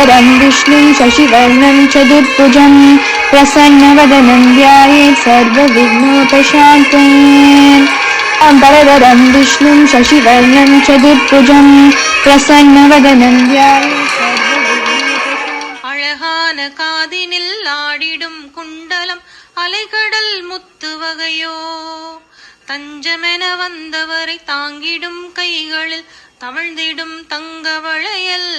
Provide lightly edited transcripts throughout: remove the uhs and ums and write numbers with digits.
अम्बरधरं विष्णुं शशिवर्णं चतुर्भुजं प्रसन्नवदनं ध्यायेत् सर्वविघ्नोपशान्तये। अम्बरधरं विष्णुं शशिवर्णं चतुर्भुजं प्रसन्नवदनं ध्यायेत् सर्वविघ्नोपशान्तये। அழகான காதினில் ஆடிடும் குண்டலம் அலைகடல் முத்து வகையோ, தஞ்சமென வந்தவரை தாங்கிடும் கைகளில் தவழ்ந்திடும் தங்க வளையல்,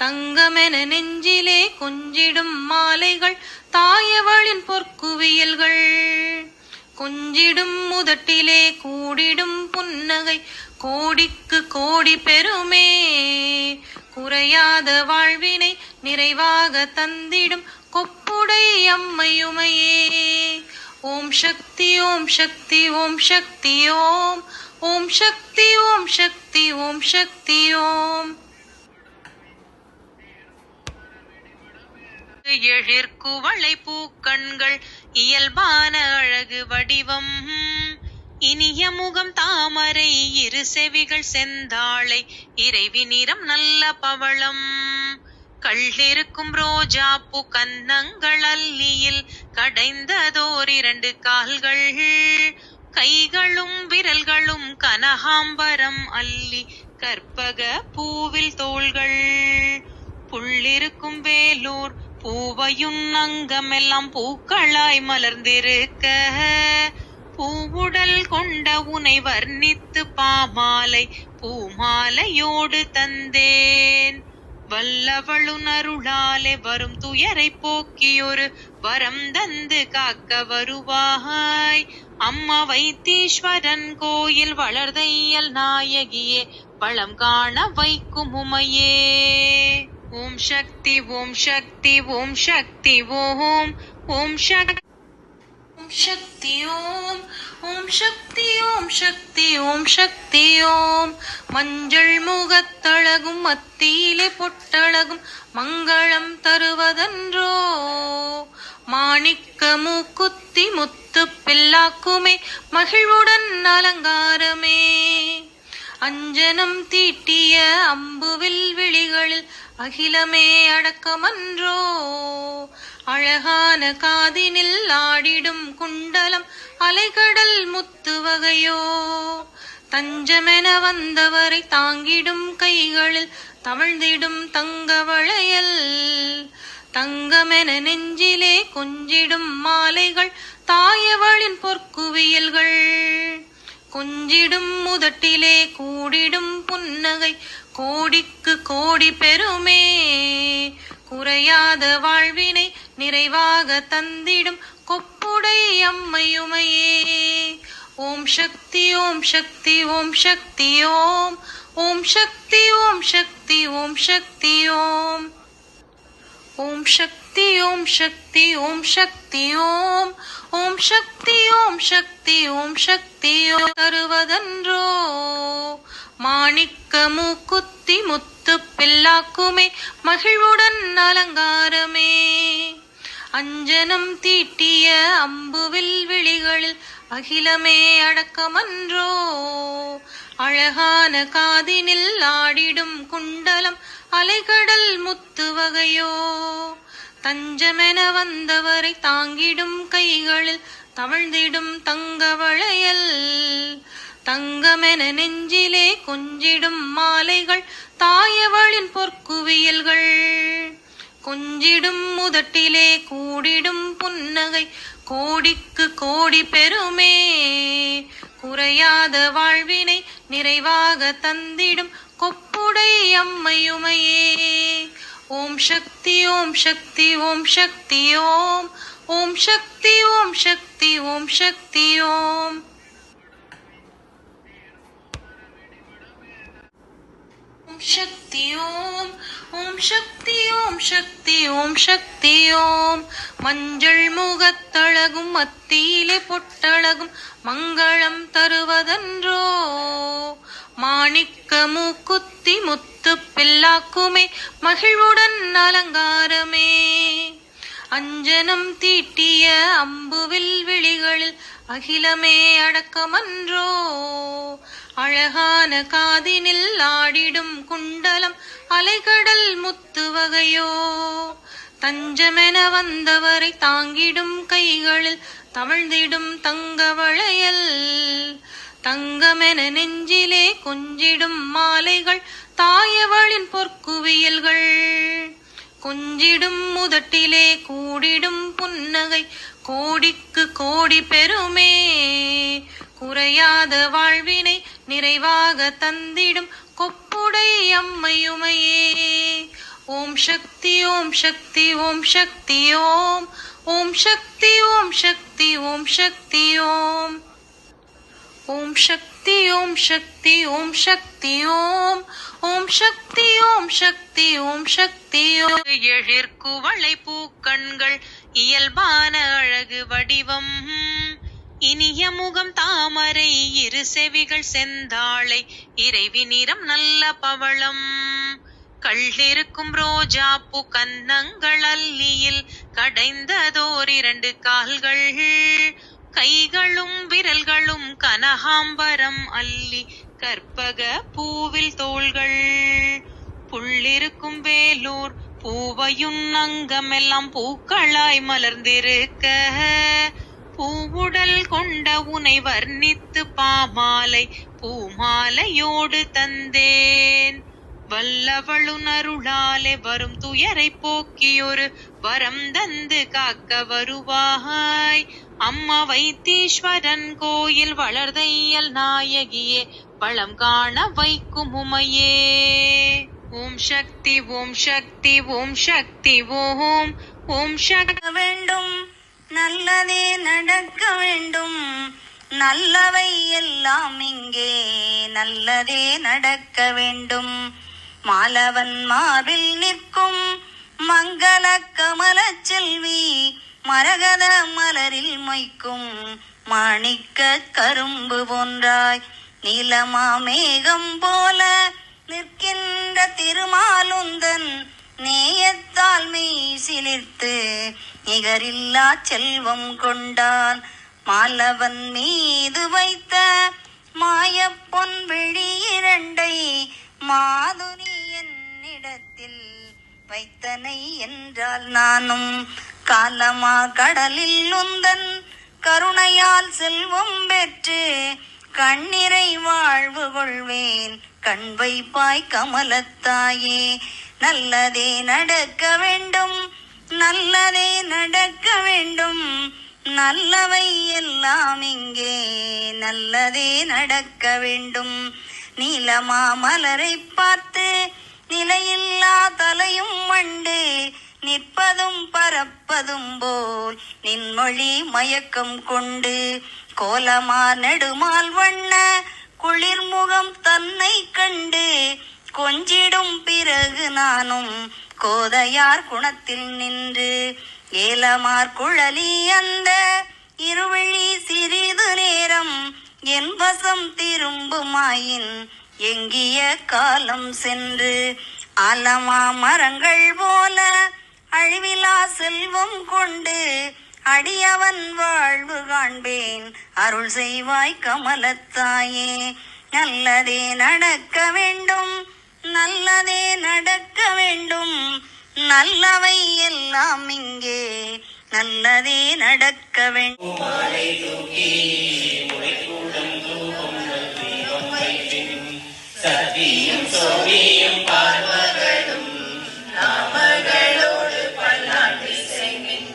தங்கமென நெஞ்சிலே கொஞ்சிடும் மாலைகள் தாயவளின் பொற்குவியல்கள், கொஞ்சிடும் முதட்டிலே கூடிடும் புன்னகை கோடிக்கு கோடி பெருமே, குறையாத வாழ்வினை நிறைவாக தந்திடும் கொப்புடை அம்மையுமையே. ஓம் சக்தி ஓம் சக்தி ஓம் சக்தி ஓம், ஓம் சக்தி ஓம் சக்தி ஓம் சக்தி ஓம். எழிற்குவளை பூக்கண்கள் இயல்பான அழகு வடிவம், இனிய முகம் தாமரை இரு செவிகள் செந்தாளை இறைவி நிறம் நல்ல பவளம், கள்ளிருக்கும் ரோஜா பூ கன்னங்கள் அல்லியில் கடைந்ததோர் இரண்டு கால்கள், கைகளும் விரல்களும் கனகாம்பரம் அல்லி கற்பக பூவில் தோள்கள், புள்ளிருக்கும் வேலூர் பூவையும் அங்கமெல்லாம் பூக்களாய் மலர்ந்திருக்க, பூவுடல் கொண்ட உனை வர்ணித்து பாமாலை பூமாலையோடு தந்தேன், வல்லவளுன் அருளாலே வரும் துயரை போக்கியொரு வரம் தந்து காக்க வருவாய், அம்மா வைத்தீஸ்வரன் கோயில் வளர்தையல் நாயகியே வளம் காண வைக்கும் உமையே. ஓம் சக்தி ஓம் சக்தி ஓம் சக்தி ஓம், ஓம் சக்தி ஓம் சக்தி ஓம், ஓம் சக்தி ஓம் சக்தி ஓம் சக்தி ஓம். மஞ்சள் முகத்தழகும் மத்தியிலே பொட்டழகும் மங்களம் தருவதன்றோ, மாணிக்க மூக்குத்தி முத்து பில்லாக்குமே மகிழ்வுடன் அலங்காரமே, அஞ்சனம் தீட்டிய அம்புவில் விழிகளில் அகிலமே அடக்கமன்றோ, அழகான காதினில் ஆடிடும் குண்டலம் அலைகடல் முத்து வகையோ, தஞ்சமென வந்தவரை தாங்கிடும் கைகளில் தவழ்ந்திடும் தங்க வளையல், தங்கமென நெஞ்சிலே கொஞ்சிடும் மாலைகள் தாயவளின் பொற்குவியல்கள், கொஞ்சிடும் முதட்டிலே கூடிடும் புன்னகை கோடிக்கு கோடி பெருமே, குறையாத வாழ்வினை நிறைவாக தந்திடும் கொப்புடை அம்மையுமையே. ஓம் சக்தி ஓம் சக்தி ஓம் சக்தி ஓம், ஓம் சக்தி ஓம் சக்தி ஓம் சக்தி ஓம். ஓம் சக்தி ஓம் சக்தி ஓம் சக்தி ஓம், ஓம் சக்தி ஓம் சக்தி ஓம் சக்தி ஓம். தருவதன்றோ மாணிக்க மூக்குத்தி முத்து பில்லாக்குமே மகிழ்வுடன் அலங்காரமே, அஞ்சனம் தீட்டிய அம்புவில் விழிகளில் அகிலமே அடக்கமன்றோ, அழகான காதினில் ஆடிடும் குண்டலம் அலைகடல் முத்து வகையோ, தஞ்சமென வந்தவரை தாங்கிடும் கைகளில் தவழ்ந்திடும் தங்க வளையல், தங்கமென நெஞ்சிலே கொஞ்சிடும் மாலைகள் தாயவளின் பொற்குவியல்கள், கொஞ்சிடும் முதட்டிலே கூடிடும் புன்னகை கோடிக்கு கோடி பெருமே, குறையாத வாழ்வினை நிறைவாக தந்திடும் கொப்புடை அம்மையுமையே. ஓம் சக்தி ஓம் சக்தி ஓம் சக்தி ஓம், ஓம் சக்தி ஓம் சக்தி ஓம் சக்தி ஓம். ஓம் சக்தி ஓம், ஓம் சக்தி ஓம் சக்தி ஓம் சக்தி ஓம். மஞ்சள் முகத்தழகும் மத்தியிலே பொட்டழகும் மங்களம் தருவதன்றோ, மாணிக்க மூக்குத்தி முத்து பில்லாக்குமே மகிழ்வுடன் அலங்காரமே, அஞ்சனம் தீட்டிய அம்புவில் விழிகளில் அகிலமே அடக்கமன்றோ. அழகான காதினில் ஆடிடும் குண்டலம் அலைகடல் முத்து வகையோ. தஞ்சமென வந்தவரை தாங்கிடும் கைகளில் தவழ்ந்திடும் தங்க வளையல். தங்கமென நெஞ்சிலே கொஞ்சிடும் மாலைகள் தாயவளின் பொற்குவியல்கள். கொஞ்சிடும் முதட்டிலே கூடிடும் புன்னகை கோடிக்கு கோடி பெருமே. குறையாத வாழ்வினை நிறைவாக தந்திடும் கொப்புடை அம்மையுமையே. ஓம் சக்தி ஓம் சக்தி ஓம் சக்தி ஓம். ஓம் சக்தி ஓம் சக்தி ஓம் சக்தி ஓம். ஓம் சக்தி ஓம் சக்தி ஓம் சக்தி ஓம். ஓம் சக்தி ஓம் சக்தி ஓம் சக்தி ஓம். எழிற்குவளை பூக்கண்கள் இயல்பான அழகு வடிவம். இனிய முகம் தாமரை இரு செவிகள் செந்தாளை இறைவி நிறம் நல்ல பவளம். கள்ளிருக்கும் ரோஜா பூ கன்னங்கள் அல்லியில் கடைந்ததோர் 2 கால்கள். கைகளும் விரல்களும் கனகாம்பரம் அல்லி கற்பக பூவில் தோள்கள். புள்ளிருக்கும் வேலூர் பூவையும் அங்கமெல்லாம் பூக்களாய் மலர்ந்திருக்க. பூவுடல் கொண்ட உனை வர்ணித்து பாமாலை பூமாலையோடு தந்தேன். வல்லவளுன் அருளாலே வரும் துயரை போக்கியொரு வரம் தந்து காக்க வருவாய். அம்மா வைத்தீஸ்வரன் கோயில் வளர்தையல் நாயகியே வளம் காண வைக்கும் உமையே. ஓம் சக்தி ஓம் சக்தி ஓம் சக்தி ஓம். ஓம் சக்தி வேண்டும் நல்லதே நடக்க வேண்டும். நல்லவை எல்லாம் இங்கே நல்லதே நடக்க வேண்டும். மாலவன் மார்பில் நிற்கும் மங்கள கமல செல்வி மரகத மலரில் மொய்க்கும் மாணிக்க கரும்பு போன்றாய். நீலமா மேகம் போல நிற்கின்ற திருமாலுந்தன் நேயத்தால் மெய் சிலிர்த்து நிகரில்லா செல்வம் கொண்டான். மாலவன் மீது வைத்த மாயப்பொன் விழி 2 மாதுரி என்னிடத்தில் வைத்தனை என்றால் நானும் காலமா கடலில் உந்தன் கருணையால் செல்வம் பெற்று கண்ணிறை வாழ்வு கொள்வேன். கண் வைப்பாய் கமலத்தாயே. நல்லதே நடக்க வேண்டும் நல்லதே நடக்க வேண்டும். நல்லவை எல்லாம் இங்கே நல்லதே நடக்க வேண்டும். நீலமா மலரை பார்த்து நிலையில்லா தலையும் மண்டு நிற்பதும் பறப்பதும் போல் நின்மொழி மயக்கம் கொண்டு கோலமா நெடுமால் வண்ண குளிர்முகம் தன்னை கண்டு கொஞ்சிடும் பிறகு நானும் கோதையார் குணத்தில் நின்று ஏலமார் குழலி அந்த இருவிழி சிறிது நேரம் என் வசம் திரும்புமாயின் எங்கிய காலம் சென்று ஆலமா மரங்கள் போல அழிவிலா செல்வம் கொண்டு அடியவன் வாழ்வு காண்பேன். அருள் செய்வாய் கமலத்தாயே. நல்லதே நடக்க வேண்டும் நல்லதே நடக்க வேண்டும். நல்லவை எல்லாம் இங்கே நல்லதே நடக்க வேண்டும். சத்தியும் சோவியும் பார்வகளும் நாமகளோடு பல்லாண்டு செங்கின்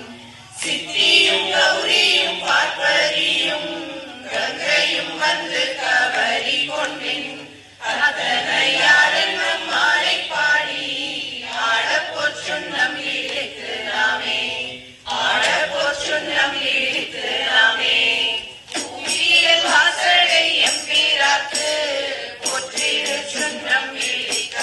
சித்தியும் கௌரியும் பார்ப்பரியும் கங்கையும் வந்து கவரி கொண்டின் அத்தனையாரன் மாலை பாடி ஆடப்போர் சுண்ணம் இழித்து நாமே ஆடப்போர் சுண்ணம் இழித்து நாமே பூமியில் வாசடை எம்பீராத்து சுண்ணம் இழிக்க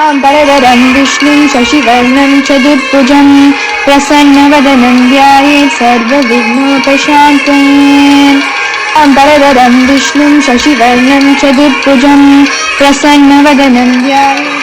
शुक्लाम्बरधरं विष्णुं शशिवर्णं चतुर्भुजं प्रसन्नवदनं ध्यायेत् सर्वविघ्नोपशान्तये अम्बरधरं विष्णुं शशिवर्णं चतुर्भुजं प्रसन्नवदनं ध्यायेत्